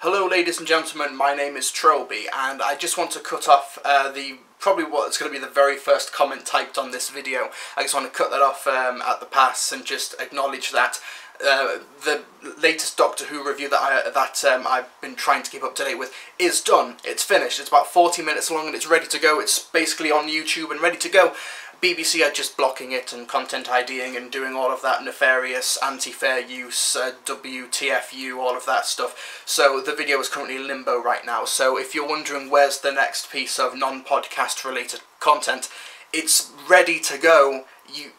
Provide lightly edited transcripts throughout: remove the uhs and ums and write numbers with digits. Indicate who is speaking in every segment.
Speaker 1: Hello ladies and gentlemen, my name is Trilbee and I just want to cut off probably what's going to be the very first comment typed on this video. I just want to cut that off at the pass and just acknowledge that the latest Doctor Who review that I've been trying to keep up to date with is done. It's finished. It's about 40 minutes long and it's ready to go. It's basically on YouTube and ready to go. BBC are just blocking it and content IDing and doing all of that nefarious anti-fair use, WTFU, all of that stuff. So the video is currently in limbo right now. So if you're wondering where's the next piece of non-podcast related content, it's ready to go.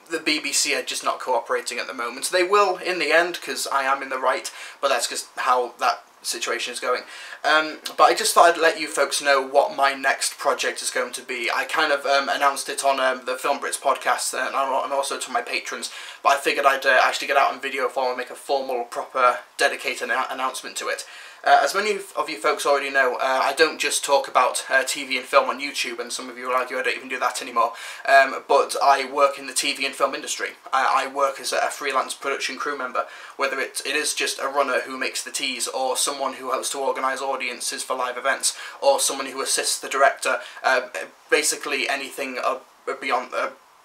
Speaker 1: The BBC are just not cooperating at the moment. They will in the end because I am in the right, but that's just how that situation is going. But I just thought I'd let you folks know what my next project is going to be. I kind of announced it on the Film Brits podcast and also to my patrons, but I figured I'd actually get out in video form and make a formal, proper, dedicated announcement to it. As many of you folks already know, I don't just talk about TV and film on YouTube, and some of you will argue I don't even do that anymore, but I work in the TV and film industry. I work as a freelance production crew member, whether it is just a runner who makes the teas, or someone who helps to organise audiences for live events, or someone who assists the director. Basically anything beyond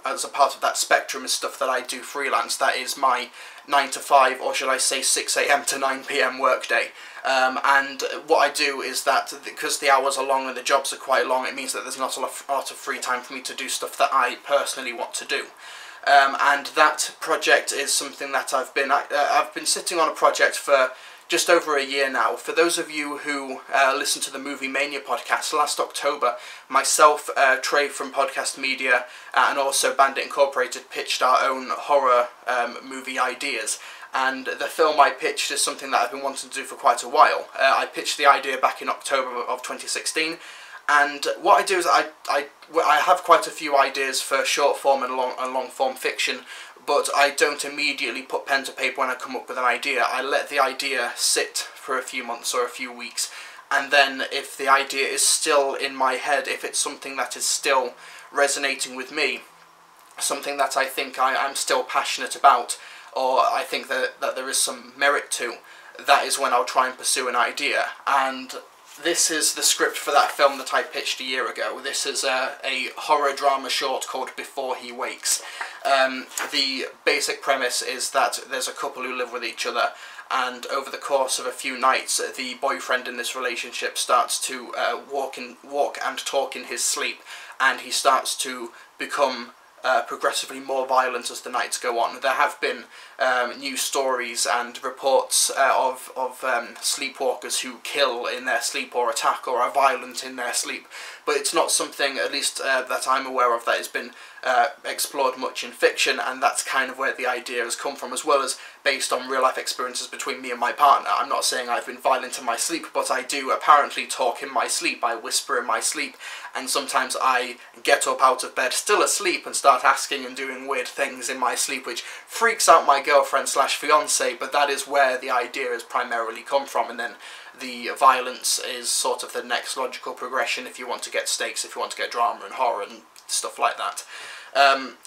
Speaker 1: as a part of that spectrum is stuff that I do freelance. That is my 9 to 5, or should I say 6 AM to 9 PM workday. And what I do is that, because the hours are long and the jobs are quite long, it means that there's not a lot of free time for me to do stuff that I personally want to do. And that project is something that I've been sitting on a project for just over a year now. For those of you who listen to the Movie Mania podcast, last October, myself, Trey from Podcast Media, and also Bandit Incorporated pitched our own horror movie ideas. And the film I pitched is something that I've been wanting to do for quite a while. I pitched the idea back in October of 2016. And what I do is I have quite a few ideas for short form and long form fiction, but I don't immediately put pen to paper when I come up with an idea. I let the idea sit for a few months or a few weeks, and then if the idea is still in my head, if it's something that is still resonating with me, something that I think I'm still passionate about, or I think that there is some merit to, that is when I'll try and pursue an idea. And this is the script for that film that I pitched a year ago. This is a horror drama short called Before He Wakes. The basic premise is that there's a couple who live with each other, and over the course of a few nights, the boyfriend in this relationship starts to walk and talk in his sleep, and he starts to become progressively more violent as the nights go on. There have been news stories and reports of sleepwalkers who kill in their sleep or attack or are violent in their sleep, but it's not something, at least that I'm aware of, that has been explored much in fiction, and that's kind of where the idea has come from, as well as based on real life experiences between me and my partner. I'm not saying I've been violent in my sleep, but I do apparently talk in my sleep. I whisper in my sleep, and sometimes I get up out of bed still asleep and start asking and doing weird things in my sleep, which freaks out my girlfriend slash fiance, but that is where the idea has primarily come from. And then the violence is sort of the next logical progression if you want to get stakes, if you want to get drama and horror and stuff like that.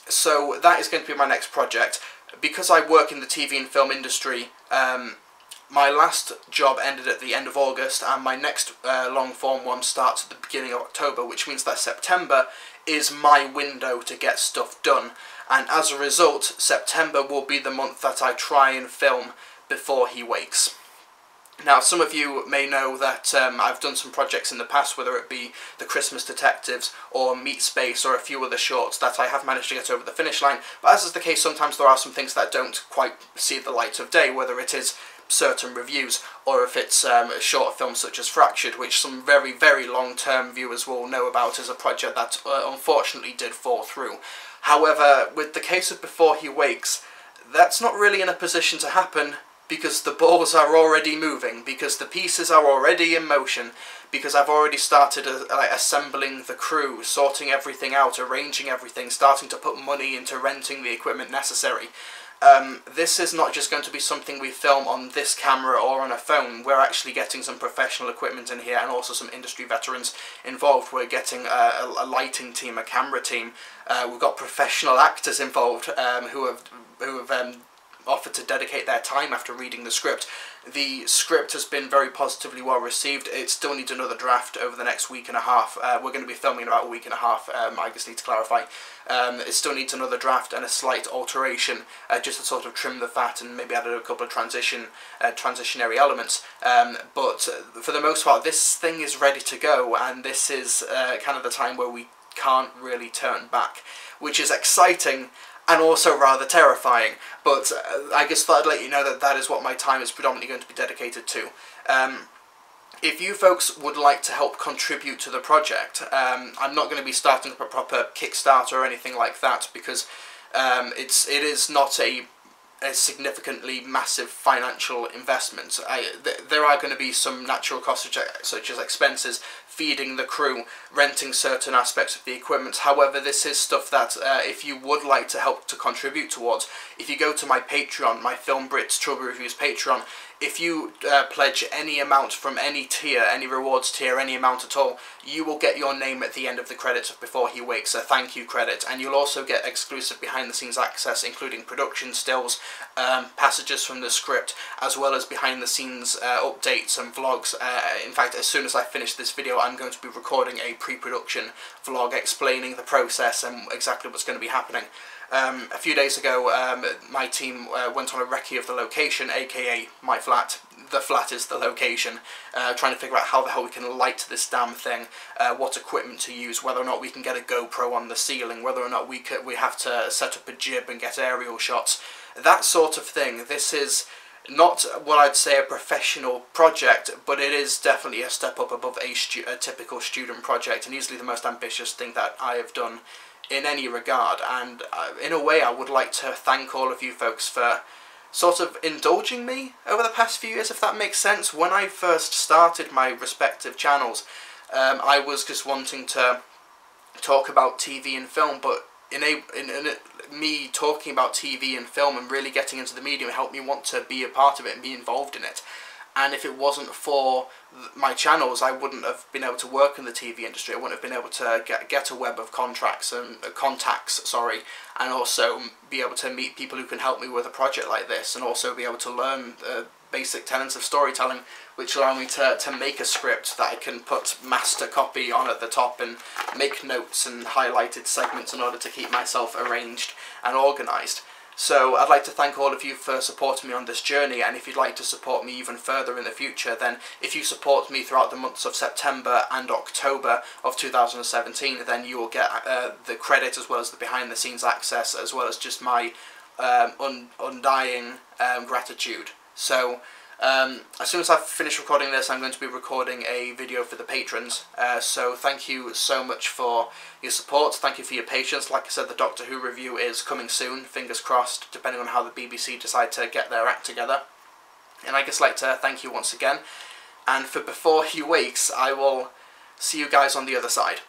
Speaker 1: So that is going to be my next project. Because I work in the TV and film industry, my last job ended at the end of August, and my next long form one starts at the beginning of October, which means that September is my window to get stuff done. And as a result, September will be the month that I try and film Before He Wakes. Now, some of you may know that I've done some projects in the past, whether it be The Christmas Detectives or Meat Space or a few other shorts that I have managed to get over the finish line, but as is the case, sometimes there are some things that don't quite see the light of day, whether it is certain reviews or if it's short films such as Fractured, which some very, very long-term viewers will know about as a project that unfortunately did fall through. However, with the case of Before He Wakes, that's not really in a position to happen, because the balls are already moving, because the pieces are already in motion, because I've already started assembling the crew, sorting everything out, arranging everything, starting to put money into renting the equipment necessary. This is not just going to be something we film on this camera or on a phone. We're actually getting some professional equipment in here and also some industry veterans involved. We're getting a lighting team, a camera team. We've got professional actors involved who have offered to dedicate their time after reading the script. The script has been very positively well received. It still needs another draft over the next week and a half. We're going to be filming in about a week and a half, I just need to clarify. It still needs another draft and a slight alteration, just to sort of trim the fat and maybe add a couple of transitionary elements. But for the most part, this thing is ready to go, and this is kind of the time where we can't really turn back, which is exciting and also rather terrifying. But I just thought I'd let you know that that is what my time is predominantly going to be dedicated to. If you folks would like to help contribute to the project, I'm not going to be starting up a proper Kickstarter or anything like that, because it is not a significantly massive financial investment. There are going to be some natural costs such as expenses, feeding the crew, renting certain aspects of the equipment. However, this is stuff that if you would like to help to contribute towards, if you go to my Patreon, my Film Brits Trilbee Reviews Patreon, if you pledge any amount from any tier, any rewards tier, any amount at all, you will get your name at the end of the credits of Before He Wakes, a thank you credit, and you'll also get exclusive behind the scenes access, including production stills, passages from the script, as well as behind the scenes updates and vlogs. In fact, as soon as I finish this video, I'm going to be recording a pre-production vlog explaining the process and exactly what's going to be happening. A few days ago, my team went on a recce of the location, aka my flat. The flat is the location, trying to figure out how the hell we can light this damn thing, what equipment to use, whether or not we can get a GoPro on the ceiling, whether or not we have to set up a jib and get aerial shots, that sort of thing. This is not what I'd say a professional project, but it is definitely a step up above a typical student project, and easily the most ambitious thing that I have done in any regard. And in a way, I would like to thank all of you folks for sort of indulging me over the past few years, if that makes sense. When I first started my respective channels, I was just wanting to talk about TV and film, but me talking about TV and film and really getting into the medium helped me want to be a part of it and be involved in it. And if it wasn't for my channels, I wouldn't have been able to work in the TV industry. I wouldn't have been able to get a web of contacts, and also be able to meet people who can help me with a project like this, and also be able to learn basic tenets of storytelling, which allow me to make a script that I can put master copy on at the top and make notes and highlighted segments in order to keep myself arranged and organised. So I'd like to thank all of you for supporting me on this journey, and if you'd like to support me even further in the future, then if you support me throughout the months of September and October of 2017, then you will get the credit as well as the behind the scenes access, as well as just my undying gratitude. So as soon as I've finished recording this, I'm going to be recording a video for the patrons, so thank you so much for your support, thank you for your patience. Like I said, the Doctor Who review is coming soon, fingers crossed, depending on how the BBC decide to get their act together. And I'd just like to thank you once again, and for Before He Wakes, I will see you guys on the other side.